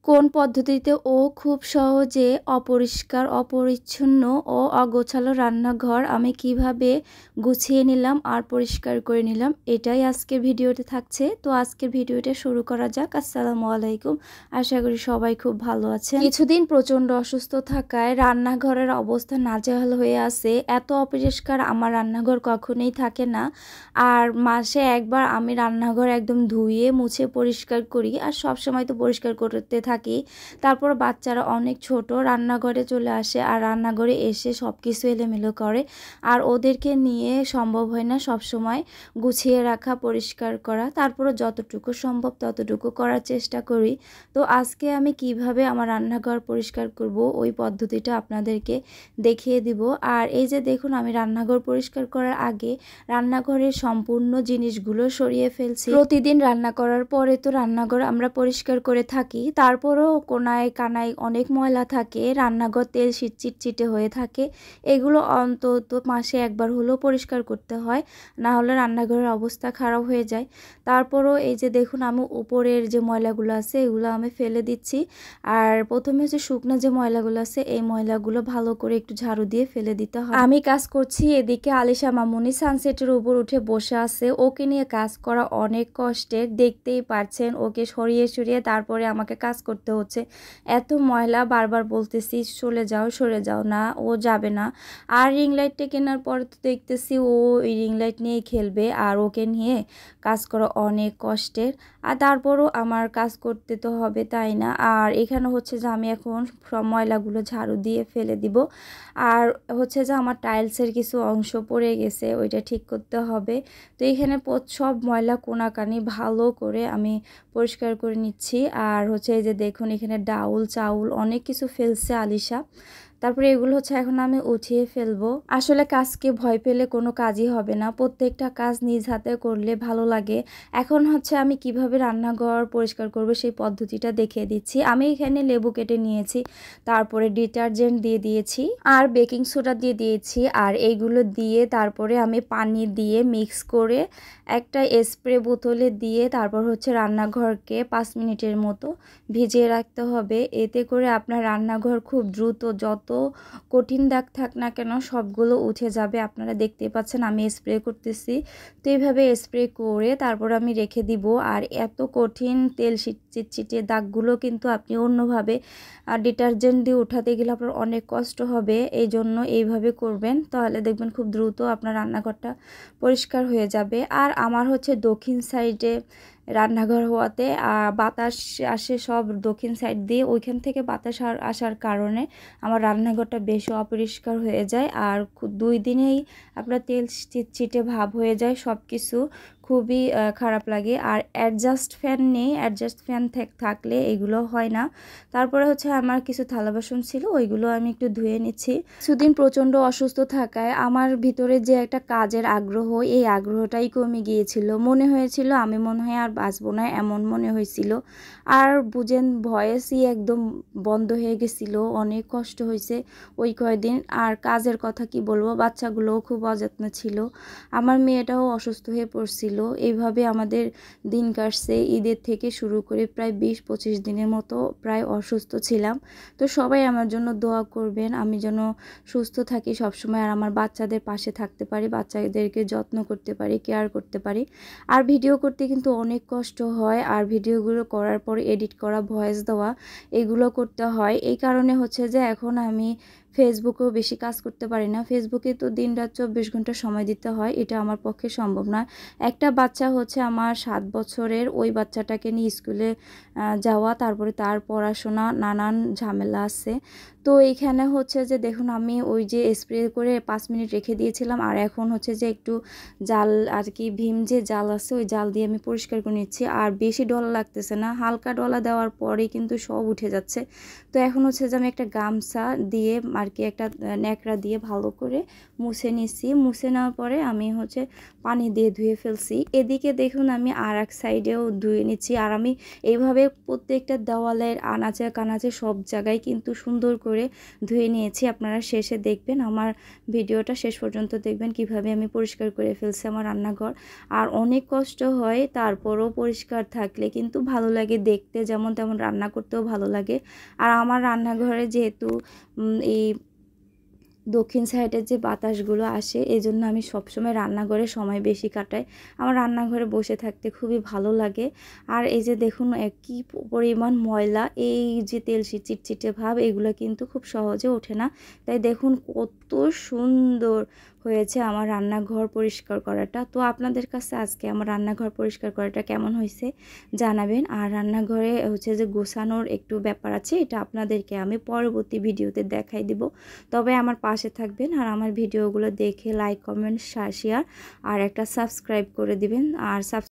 কোন পদ্ধতিতে ও খুব সহজে অপরিষ্কার, অপরিচ্ছন্ন ও অগোছালো রান্নাঘর আমি কিভাবে গুছিয়ে নিলাম আর পরিষ্কার করে নিলাম, এটাই আজকের ভিডিওতে থাকছে। তো আজকের ভিডিওটা শুরু করা যাক। আসসালামু আলাইকুম। আশা করি সবাই খুব ভালো আছেন। কিছুদিন প্রচণ্ড অসুস্থ থাকায় রান্নাঘরের অবস্থা নাজেহাল হয়ে আছে। এত অপরিষ্কার আমার রান্নাঘর কখনোই থাকে না। আর মাসে একবার আমি রান্নাঘর একদম ধুয়ে মুছে পরিষ্কার করি, আর সব সময় তো পরিষ্কার করতে থাকি। তারপর বাচ্চারা অনেক ছোট, রান্নাঘরে চলে আসে আর রান্নাঘরে এসে সব কিছু এলোমেলো করে, আর ওদেরকে নিয়ে সম্ভব হয় না সব সময় গুছিয়ে রাখা, পরিষ্কার করা। তারপরে যতটুকু সম্ভব ততটুকু করার চেষ্টা করি। তো আজকে আমি কিভাবে আমার রান্নাঘর পরিষ্কার করব ওই পদ্ধতিটা আপনাদেরকে দেখিয়ে দিব। আর এই যে দেখুন, আমি রান্নাঘর পরিষ্কার করার আগে রান্নাঘরের সম্পূর্ণ জিনিসগুলো সরিয়ে ফেলছি। প্রতিদিন রান্না করার পরে তো রান্নাঘর আমরা পরিষ্কার করে থাকি, তারপরেও কোনায় কানায় অনেক ময়লা থাকে, রান্নাঘর তেল চিটচিটে হয়ে থাকে। এগুলো অন্তত মাসে একবার হলেও পরিষ্কার করতে হয়, না হলে রান্নাঘরের অবস্থা খারাপ হয়ে যায়। তারপরও এই যে দেখুন, আমি উপরের যে ময়লাগুলো আছে এগুলো আমি ফেলে দিচ্ছি। আর প্রথমে হচ্ছে শুকনো যে ময়লাগুলো আছে এই ময়লাগুলো ভালো করে একটু ঝাড়ু দিয়ে ফেলে দিতে হয়। আমি কাজ করছি, এদিকে আলিশা মামুনি সানসেটের উপর উঠে বসে আছে। ওকে নিয়ে কাজ করা অনেক কষ্টের, দেখতেই পারছেন। ওকে সরিয়ে সরিয়ে তারপরে আমাকে কাজ করতে হচ্ছে। এত ময়লা, বারবার বলতেছি চলে যাও, সরে যাও, না ও যাবে না। আর রিং লাইটটা কেনার পর তো দেখতেছি ও ওই রিং লাইট নিয়েই খেলবে, আর ওকে নিয়ে কাজ করা অনেক কষ্টের। আর তারপরও আমার কাজ করতে তো হবে, তাই না? আর এখানে হচ্ছে যে আমি এখন সব ময়লাগুলো ঝাড়ু দিয়ে ফেলে দিব। আর হচ্ছে যে আমার টাইলসের কিছু অংশ পড়ে গেছে, ওইটা ঠিক করতে হবে। তো এখানে সব ময়লা কোনাকানি ভালো করে আমি পরিষ্কার করে নিচ্ছি। আর হচ্ছে এই যে দেখুন, এখানে ডাউল চাউল অনেক কিছু ফেলছে আলিশা। তারপরে এগুলো হচ্ছে এখন আমি উঠিয়ে ফেলবো। আসলে কাজকে ভয় পেলে কোনো কাজই হবে না, প্রত্যেকটা কাজ নিজ হাতে করলে ভালো লাগে। এখন হচ্ছে আমি কিভাবে রান্নাঘর পরিষ্কার করব সেই পদ্ধতিটা দেখিয়ে দিচ্ছি। আমি এখানে লেবু কেটে নিয়েছি, তারপরে ডিটারজেন্ট দিয়ে দিয়েছি, আর বেকিং সোডা দিয়ে দিয়েছি। আর এইগুলো দিয়ে তারপরে আমি পানি দিয়ে মিক্স করে একটা স্প্রে বোতলে দিয়ে তারপর হচ্ছে রান্নাঘরকে 5 মিনিটের মতো ভিজিয়ে রাখতে হবে। এতে করে আপনার রান্নাঘর খুব দ্রুত, যত কঠিন দাগ থাক না কেন সবগুলো উঠে যাবে। আপনারা দেখতেই পাচ্ছেন আমি স্প্রে করতেছি। তো এইভাবে স্প্রে করে তারপর আমি রেখে দিব। আর এত কঠিন তেল চিটচিটে দাগগুলো কিন্তু আপনি অন্যভাবে ডিটারজেন্ট দিয়ে উঠাতে গেলে আপনার অনেক কষ্ট হবে। এই জন্য এইভাবে করবেন, তাহলে দেখবেন খুব দ্রুত আপনার রান্নাঘরটা পরিষ্কার হয়ে যাবে। আর আমার হচ্ছে দক্ষিণ সাইডে রান্নাঘর হওয়াতে বাতাস আসে সব দক্ষিণ সাইড দিয়ে, ওইখান থেকে বাতাস আসার কারণে আমার রান্নাঘরটা বেশি অপরিষ্কার হয়ে যায়। আর 2 দিনেই আপনার তেল চিটচিটে ভাব হয়ে যায়, সব কিছু খুবই খারাপ লাগে। আর অ্যাডজাস্ট ফ্যান নেই, অ্যাডজাস্ট ফ্যান থাকলে এগুলো হয় না। তারপরে হচ্ছে আমার কিছু থালা বাসন ছিল, ওইগুলো আমি একটু ধুয়ে নিচ্ছি। কিছুদিন প্রচণ্ড অসুস্থ থাকায় আমার ভিতরে যে একটা কাজের আগ্রহ, এই আগ্রহটাই কমে গিয়েছিল। মনে হয়েছিল আমি মনে হয় আর বাঁচবো না, এমন মনে হয়েছিল। আর বুঝেন, ভয়েসই একদম বন্ধ হয়ে গেছিল, অনেক কষ্ট হয়েছে ওই কয়দিন। আর কাজের কথা কি বলবো, বাচ্চাগুলোও খুব অযত্ন ছিল, আমার মেয়েটাও অসুস্থ হয়ে পড়ছিল। এইভাবে আমাদের দিন কাটছে। ঈদের থেকে শুরু করে প্রায় 20-25 দিনের মতো প্রায় অসুস্থ ছিলাম। তো সবাই আমার জন্য দোয়া করবেন, আমি যেন সুস্থ থাকি সবসময়, আর আমার বাচ্চাদের পাশে থাকতে পারি, বাচ্চাদেরকে যত্ন করতে পারি, কেয়ার করতে পারি। আর ভিডিও করতে কিন্তু অনেক কষ্ট হয়, আর ভিডিওগুলো করার পর এডিট করা, ভয়েস দেওয়া, এগুলো করতে হয়। এই কারণে হচ্ছে যে এখন আমি ফেসবুকেও বেশি কাজ করতে পারি না। ফেসবুকে তো দিনরাত 24 ঘন্টা সময় দিতে হয়, এটা আমার পক্ষে সম্ভব নয়। একটা বাচ্চা হচ্ছে আমার 7 বছরের, ওই বাচ্চাটাকে নিয়ে স্কুলে যাওয়া, তারপরে তার পড়াশোনা, নানান ঝামেলা আছে। তো এইখানে হচ্ছে যে দেখুন, আমি ওই যে স্প্রে করে 5 মিনিট রেখে দিয়েছিলাম, আর এখন হচ্ছে যে একটু জাল আর কি, ভীম যে জাল আছে ওই জাল দিয়ে আমি পরিষ্কার করে নিচ্ছি। আর বেশি ডলা লাগতেছে না, হালকা ডলা দেওয়ার পরেই কিন্তু সব উঠে যাচ্ছে। তো এখন হচ্ছে যে আমি একটা গামছা দিয়ে আর কি, একটা ন্যাকড়া দিয়ে ভালো করে মুছে নিচ্ছি। মুছে নেওয়ার পরে আমি হচ্ছে পানি দিয়ে ধুয়ে ফেলছি। নিতেছি। এদিকে দেখুন আমি আর এক সাইডেও ধুয়ে নিচ্ছি। আর আমি এইভাবে প্রত্যেকটা দেওয়ালের আনাচে কানাচে সব জায়গায় কিন্তু সুন্দর করে ধুয়ে নিয়েছি। আপনারা শেষে দেখবেন, আমার ভিডিওটা শেষ পর্যন্ত দেখবেন কিভাবে আমি পরিষ্কার করে ফেলছি আমার রান্নাঘর। আর অনেক কষ্ট হয়, তারপরও পরিষ্কার থাকলে কিন্তু ভালো লাগে দেখতে, যেমন তেমন রান্না করতেও ভালো লাগে। আর আমার রান্নাঘরে যেহেতু এই দক্ষিণ সাইডের যে বাতাসগুলো আসে, এই জন্য আমি সবসময় রান্নাঘরে সময় বেশি কাটাই। আমার রান্নাঘরে বসে থাকতে খুবই ভালো লাগে। আর এই যে দেখুন কি পরিমাণ ময়লা, এই যে তেল চিটচিটে ভাব, এগুলো কিন্তু খুব সহজে ওঠে না। তাই দেখুন কত সুন্দর হয়েছে আমার রান্নাঘর পরিষ্কার করাটা। তো আপনাদের কাছে আজকে আমার রান্নাঘর পরিষ্কার করাটা কেমন হয়েছে জানাবেন। আর রান্নাঘরে হচ্ছে যে গোছানোর একটু ব্যাপার আছে, এটা আপনাদেরকে আমি পরবর্তী ভিডিওতে দেখাই দিব। তবে আমার পাশে থাকবেন আর আমার ভিডিওগুলো দেখে লাইক, কমেন্ট, শেয়ার আর একটা সাবস্ক্রাইব করে দিবেন। আর